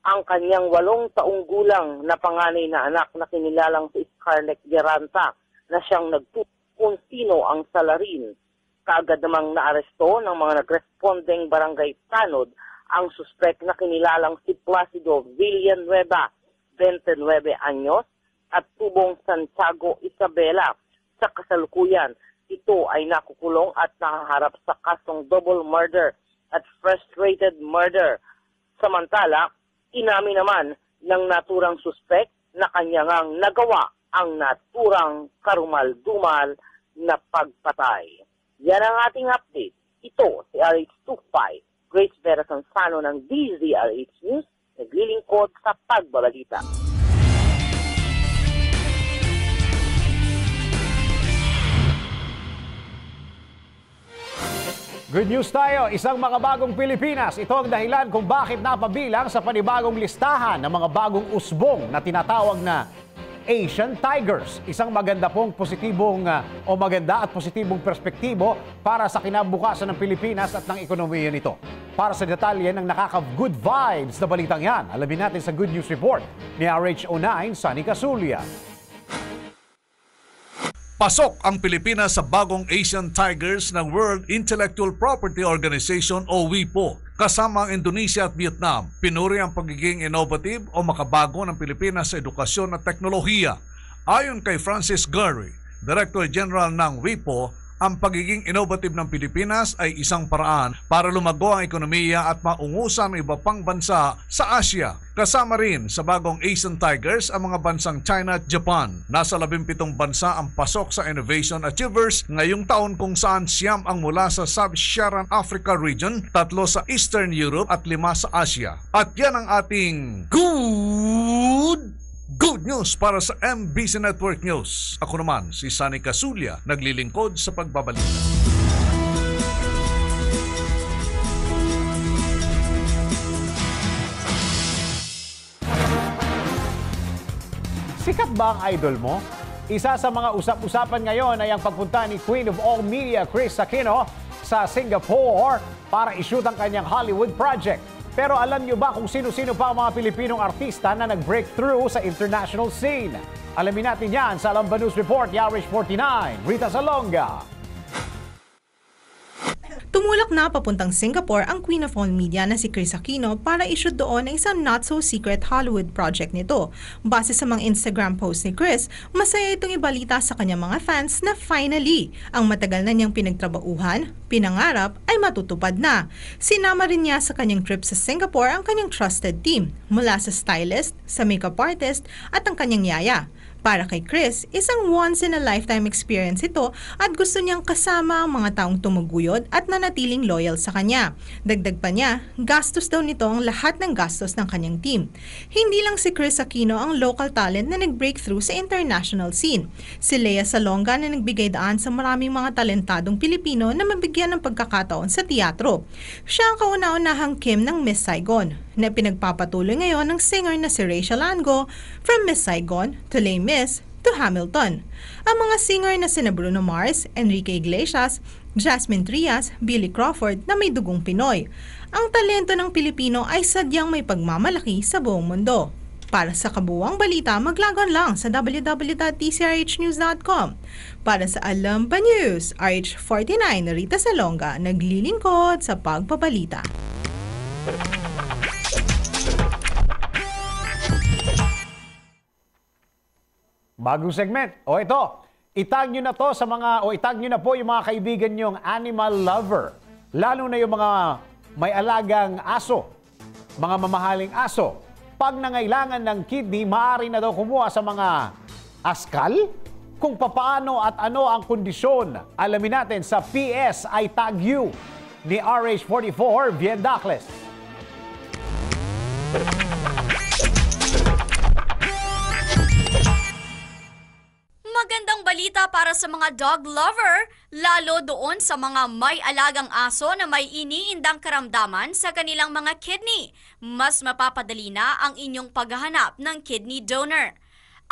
ang kanyang 8 taong gulang na panganay na anak na kinilalang si Scarlett Geranta na siyang nagtutun sino ang salarin. Kaagad namang naaresto ng mga nagrespondeng barangay Tanod ang suspek na kinilalang si Placido Villanueva, 29 anyos, at Tubong Santiago Isabela. Sa kasalukuyan, ito ay nakukulong at nakaharap sa kasong double murder at frustrated murder. Samantala, inamin naman ng naturang suspect na kanya ngang nagawa ang naturang karumal-dumal na pagpatay. Yan ang ating update. Ito si RH25, Grace Vera Sansano ng DZRH News, naglilingkod sa pagbabalita. Good news tayo, isang makabagong Pilipinas. Ito ang dahilan kung bakit napabilang sa panibagong listahan ng mga bagong usbong na tinatawag na Asian Tigers. Isang maganda pong positibong o maganda at positibong perspektibo para sa kinabukasan ng Pilipinas at ng ekonomiya nito. Para sa detalye ng nakaka-good vibes na balitang yan, alamin natin sa Good News Report ni RH09 Sunny Casulia. Pasok ang Pilipinas sa bagong Asian Tigers ng World Intellectual Property Organization o WIPO. Kasama ang Indonesia at Vietnam, pinuri ang pagiging innovative o makabago ng Pilipinas sa edukasyon at teknolohiya. Ayon kay Francis Gurry, Director General ng WIPO, ang pagiging innovative ng Pilipinas ay isang paraan para lumago ang ekonomiya at maungusan ang iba pang bansa sa Asia. Kasama rin sa bagong Asian Tigers ang mga bansang China at Japan. Nasa 17 bansa ang pasok sa Innovation Achievers ngayong taon kung saan 9 ang mula sa Sub-Saharan Africa region, 3 sa Eastern Europe at 5 sa Asia. At yan ang ating Good news para sa MBC Network News. Ako naman si Sunny Casulia, naglilingkod sa pagbabalita. Sikat ba ang idol mo? Isa sa mga usap-usapan ngayon ay ang pagpunta ni Queen of All Media Kris Aquino sa Singapore para i-shoot ang kanyang Hollywood project. Pero alam niyo ba kung sino-sino pa ang mga Pilipinong artista na nag-breakthrough sa international scene? Alamin natin yan sa Alamba News Report, Yarish 49, Rita Salonga. Tumulak na papuntang Singapore ang Queen of All Media na si Kris Aquino para i-shoot doon ang isang not-so-secret Hollywood project nito. Base sa mga Instagram post ni Kris, masaya itong ibalita sa kanyang mga fans na finally, ang matagal na niyang pinagtrabahuhan, pinangarap ay matutupad na. Sinama rin niya sa kanyang trip sa Singapore ang kanyang trusted team, mula sa stylist, sa makeup artist at ang kanyang yaya. Para kay Kris, isang once-in-a-lifetime experience ito at gusto niyang kasama ang mga taong tumuguyod at nanatiling loyal sa kanya. Dagdag pa niya, gastos daw nito ang lahat ng gastos ng kanyang team. Hindi lang si Kris Aquino ang local talent na nag-breakthrough sa international scene. Si Lea Salonga na nagbigay daan sa maraming mga talentadong Pilipino na mabigyan ng pagkakataon sa teatro. Siya ang kauna-unahang Kim ng Miss Saigon, na pinagpapatuloy ngayon ng singer na si Rachel Ango from Miss Saigon to Les Mis to Hamilton. Ang mga singer na sina Bruno Mars, Enrique Iglesias, Jasmine Trias, Billy Crawford na may dugong Pinoy. Ang talento ng Pilipino ay sadyang may pagmamalaki sa buong mundo. Para sa kabuuang balita, maglagon lang sa www.tcrhnews.com. Para sa Alamba News, RH49 Rita Salonga, naglilingkod sa pagbabalita. Bagong segment. O ito, itag nyo na to sa mga, o itag nyo na po yung mga kaibigan nyong animal lover. Lalo na yung mga may alagang aso, mga mamahaling aso. Pag nangailangan ng kidney, maaari na daw kumuha sa mga askal? Kung papaano at ano ang kondisyon, alamin natin sa PS I Tag You ni RH44 Viendacles. Magandang balita para sa mga dog lover, lalo doon sa mga may alagang aso na may iniindang karamdaman sa kanilang mga kidney. Mas mapapadali na ang inyong paghahanap ng kidney donor.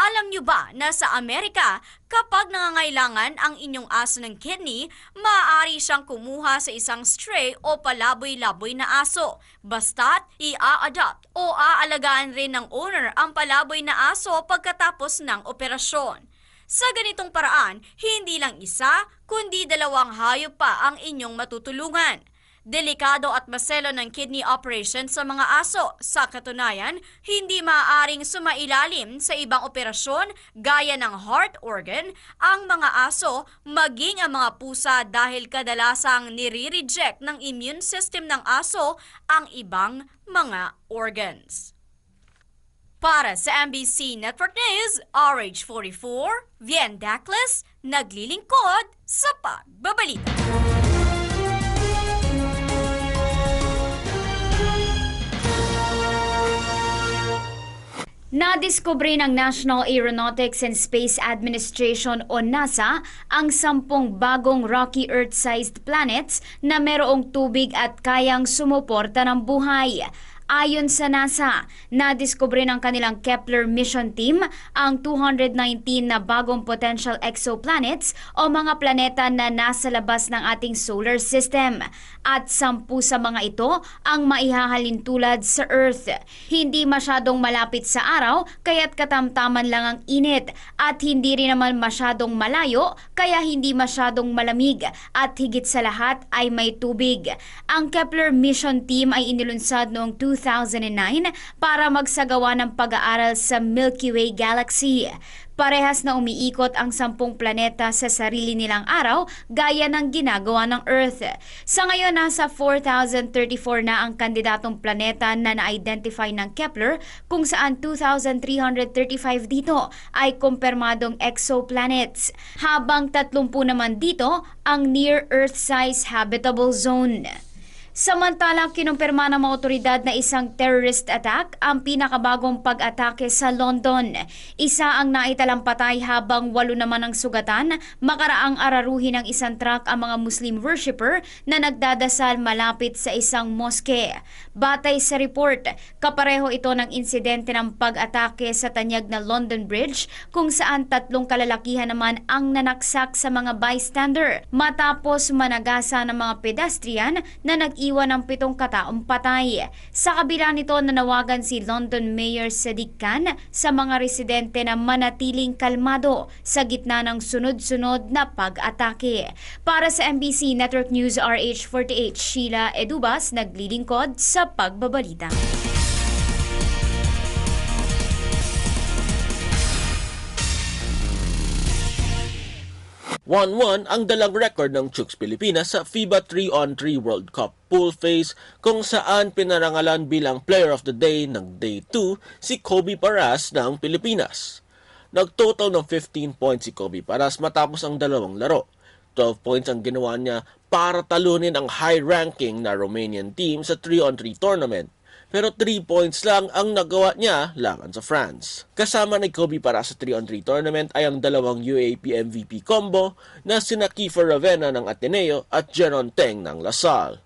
Alam niyo ba na sa Amerika, kapag nangangailangan ang inyong aso ng kidney, maaari siyang kumuha sa isang stray o palaboy-laboy na aso. Basta't i-a-adopt o aalagaan rin ng owner ang palaboy na aso pagkatapos ng operasyon. Sa ganitong paraan, hindi lang isa, kundi 2 hayop pa ang inyong matutulungan. Delikado at maselo ng kidney operation sa mga aso. Sa katunayan, hindi maaaring sumailalim sa ibang operasyon gaya ng heart organ ang mga aso maging ang mga pusa dahil kadalasang nire-reject ng immune system ng aso ang ibang mga organs. Para sa MBC Network News, RH44, Vien Dacles, naglilingkod sa pagbabalita. Nadiskubre ng National Aeronautics and Space Administration o NASA ang 10 bagong rocky Earth-sized planets na merong tubig at kayang sumuporta ng buhay. Ayon sa NASA, nadiskubre ng kanilang Kepler mission team ang 219 na bagong potential exoplanets o mga planeta na nasa labas ng ating solar system. At 10 sa mga ito ang maihahalin tulad sa Earth. Hindi masyadong malapit sa araw kaya't katamtaman lang ang init at hindi rin naman masyadong malayo kaya hindi masyadong malamig at higit sa lahat ay may tubig. Ang Kepler mission team ay inilunsad noong 2009 para magsagawa ng pag-aaral sa Milky Way Galaxy. Parehas na umiikot ang 10 planeta sa sarili nilang araw gaya ng ginagawa ng Earth. Sa ngayon, nasa 4,034 na ang kandidatong planeta na na-identify ng Kepler kung saan 2,335 dito ay kumpirmadong exoplanets, habang 30 naman dito ang near-Earth-size habitable zone. Samantala, kinumpirma ng mga otoridad na isang terrorist attack ang pinakabagong pag-atake sa London. Isa ang naitalang patay habang 8 naman ang sugatan makaraang araruhin ng isang truck ang mga Muslim worshipper na nagdadasal malapit sa isang moske. Batay sa report, kapareho ito ng insidente ng pag-atake sa tanyag na London Bridge kung saan 3 kalalakihan naman ang nanaksak sa mga bystander matapos managasa ng mga pedestrian na nag-iwan ng 7 kataong patay. Sa kabila nito, nanawagan si London Mayor Sadiq Khan sa mga residente na manatiling kalmado sa gitna ng sunod-sunod na pag-atake. Para sa MBC Network News RH48, Sheila Edubas, naglilingkod sa pagbabalita. 1-1 ang dalang record ng Chooks Pilipinas sa FIBA 3-on-3 World Cup pool phase kung saan pinarangalan bilang Player of the Day ng Day 2 si Kobe Paras ng Pilipinas. Nagtotal ng 15 points si Kobe Paras matapos ang 2 laro. 12 points ang ginawa niya para talunin ang high-ranking na Romanian team sa 3-on-3 tournament. Pero 3 points lang ang nagawa niya laban sa France. Kasama ni Kobe para sa 3-on-3 tournament ay ang 2 UAAP MVP combo na sina Kiefer Ravena ng Ateneo at Jeron Teng ng LaSalle.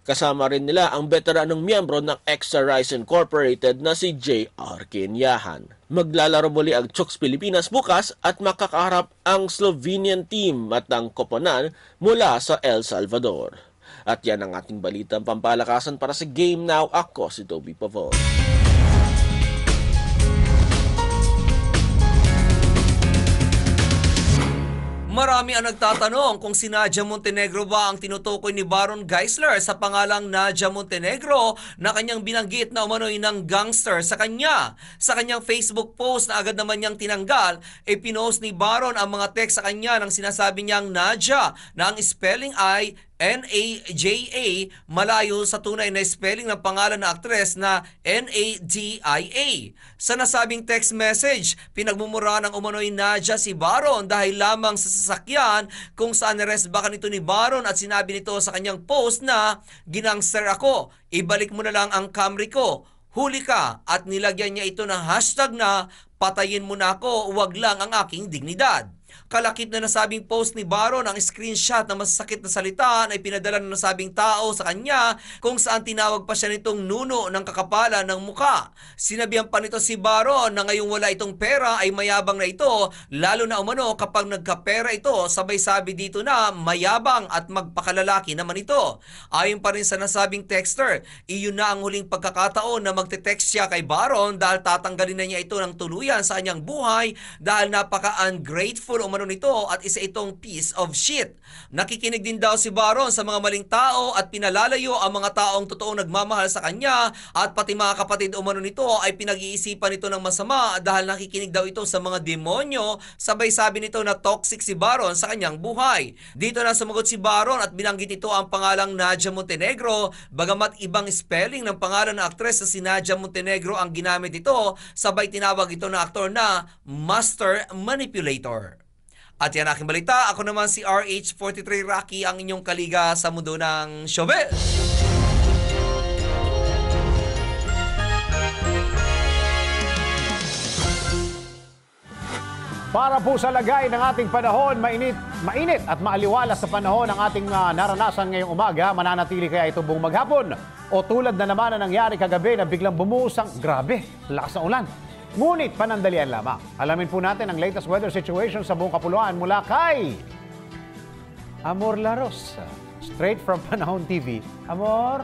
Kasama rin nila ang veteranong miyembro ng Extra Rise Incorporated na si J.R. Kenyahan. Maglalaro muli ang Chooks Pilipinas bukas at makakaharap ang Slovenian team at ang koponan mula sa El Salvador. At yan ang ating balitang pampalakasan para sa Game Now. Ako si Toby Pavon. Marami ang nagtatanong kung si Nadia Montenegro ba ang tinutukoy ni Baron Geisler sa pangalang Nadia Montenegro na kanyang binanggit na umano'y ng gangster sa kanya. Sa kanyang Facebook post na agad naman niyang tinanggal, pinost ni Baron ang mga text sa kanya ng sinasabi niyang Nadia na ang spelling ay N-A-J-A, malayo sa tunay na spelling ng pangalan na aktres na N-A-D-I-A. Sa nasabing text message, pinagmumura ng umano'y Nadia si Baron dahil lamang sa sasakyan kung saan naresbakan ito ni Baron at sinabi nito sa kanyang post na, "Ginangster ako, ibalik mo na lang ang Camry ko, huli ka," at nilagyan niya ito ng hashtag na, "Patayin mo na ako, wag lang ang aking dignidad." Kalakip na nasabing post ni Baron ang screenshot ng masasakit na salita na ipinadala ng nasabing tao sa kanya kung saan tinawag pa siya nitong nuno ng kakapalan ng muka. Sinabihan pa nito si Baron na ngayong wala itong pera ay mayabang na ito, lalo na umano kapag nagkapera ito, sabay sabi dito na mayabang at magpakalalaki naman ito. Ayon pa rin sa nasabing texter, iyon na ang huling pagkakataon na magte-text siya kay Baron dahil tatanggalin na niya ito ng tuluyan sa kanyang buhay dahil napaka-ungrateful ipagtanggol umano nito at isa itong piece of shit. Nakikinig din daw si Baron sa mga maling tao at pinalalayo ang mga taong totoong nagmamahal sa kanya at pati mga kapatid umano nito ay pinag-iisipan nito ng masama dahil nakikinig daw ito sa mga demonyo. Sabay sabi nito na toxic si Baron sa kanyang buhay. Dito na sumagot si Baron at binanggit ito ang pangalang Nadia Montenegro, bagamat ibang spelling ng pangalan ng aktres na si Nadia Montenegro ang ginamit ito, sabay tinawag ito na aktor na Master Manipulator. At yan aking balita. Ako naman si RH43 Rocky, ang inyong kaliga sa mundo ng showbiz. Para po sa lagay ng ating panahon, mainit at maaliwalas sa panahon ang ating naranasan ngayong umaga. Mananatili kaya ito buong maghapon? O tulad na naman na nangyari kagabi na biglang bumusang, grabe, lakas ng ulan. Ngunit panandalian lamang. Alamin po natin ang latest weather situation sa buong kapuluan mula kay Amor Laros. Straight from Panahon TV. Amor?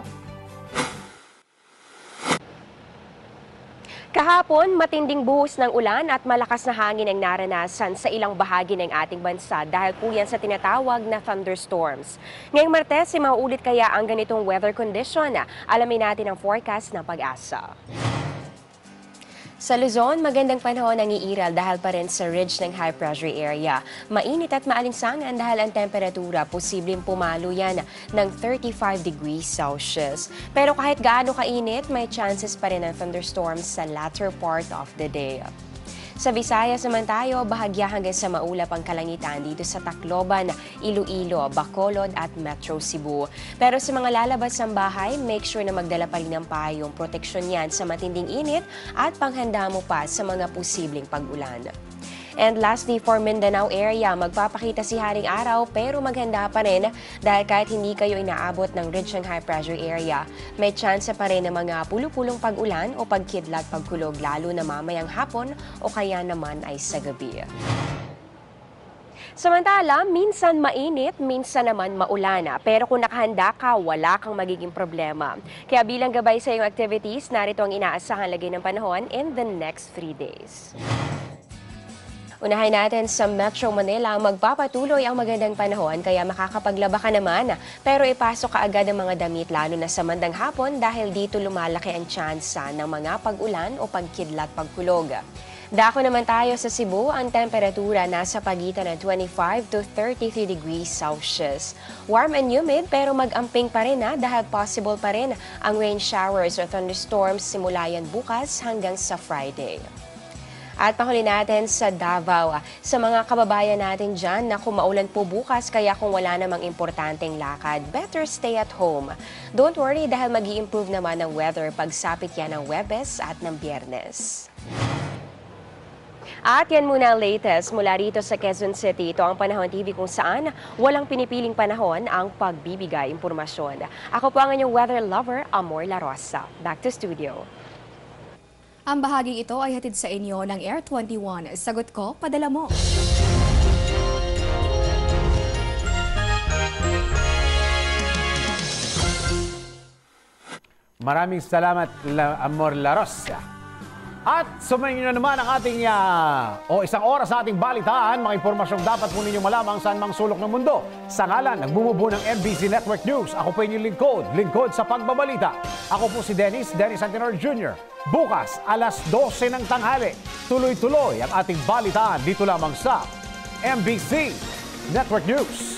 Kahapon, matinding buhos ng ulan at malakas na hangin ang naranasan sa ilang bahagi ng ating bansa dahil po yan sa tinatawag na thunderstorms. Ngayong Martes, mauulit kaya ang ganitong weather condition? Alamin natin ang forecast ng Pag-asa. Sa Luzon, magandang panahon ang iiral dahil pa rin sa ridge ng high pressure area. Mainit at maalinsangan dahil ang temperatura posibleng pumalo yan ng 35 degrees Celsius. Pero kahit gaano kainit, may chances pa rin ng thunderstorms sa latter part of the day. Sa Visayas naman tayo, bahagya hanggang sa maulap ang kalangitan dito sa Tacloban, Iloilo, Bacolod at Metro Cebu. Pero sa mga lalabas ng bahay, make sure na magdala pa rin ng payong proteksyon yan sa matinding init at panghanda mo pa sa mga posibleng pag-ulan. And lastly, for Mindanao area, magpapakita si Haring Araw pero maghanda pa rin dahil kahit hindi kayo inaabot ng ridge ng high pressure area, may chance pa rin ng mga pulupulong pag-ulan o pagkidlat pagkulog lalo na mamayang hapon o kaya naman ay sa gabi. Samantala, minsan mainit, minsan naman maulana. Pero kung nakahanda ka, wala kang magiging problema. Kaya bilang gabay sa iyong activities, narito ang inaasahan lagay ng panahon in the next 3 days. Unahin natin sa Metro Manila, magpapatuloy ang magandang panahon kaya makakapaglaba ka naman. Pero ipasok ka agad ang mga damit lalo na sa bandang hapon dahil dito lumalaki ang tsansa ng mga pag-ulan o pagkidlat pagkulog. Dako naman tayo sa Cebu, ang temperatura nasa pagitan ng 25 to 33 degrees Celsius. Warm and humid pero mag-amping pa rin dahil possible pa rin ang rain showers o thunderstorms simula yan bukas hanggang sa Friday. At panghuli natin sa Davao, sa mga kababayan natin dyan na kumaulan po bukas kaya kung wala namang importanteng lakad, better stay at home. Don't worry dahil mag-i-improve naman ang weather pagsapit yan ng Huwebes at ng Biyernes. At yan muna ang latest mula rito sa Quezon City. Ito ang Panahon TV kung saan walang pinipiling panahon ang pagbibigay impormasyon. Ako po ang inyong weather lover, Amor La Rosa. Back to studio. Ang bahaging ito ay hatid sa inyo ng Air 21. Sagot ko, padala mo. Maraming salamat, Amor La Rosa. At sumayin nyo na naman ang ating isang oras sa ating balitaan, mga impormasyong dapat po ninyong malamang saan mang sulok ng mundo. Sa ngalan, nagbumubuo ng MBC Network News. Ako po inyong lingkod sa pagbabalita. Ako po si Dennis Antenor Jr. Bukas, alas 12 ng tanghali, tuloy-tuloy ang ating balitaan dito lamang sa MBC Network News.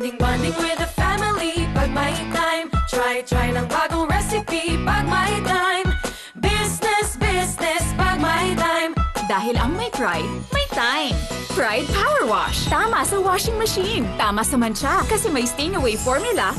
Bonding with the family pag may time. Try ng bagong recipe pag may time. Business pag may time. Dahil ang may pride, may time. Pride Power Wash. Tama sa washing machine. Tama sa mancha kasi may stain away formula.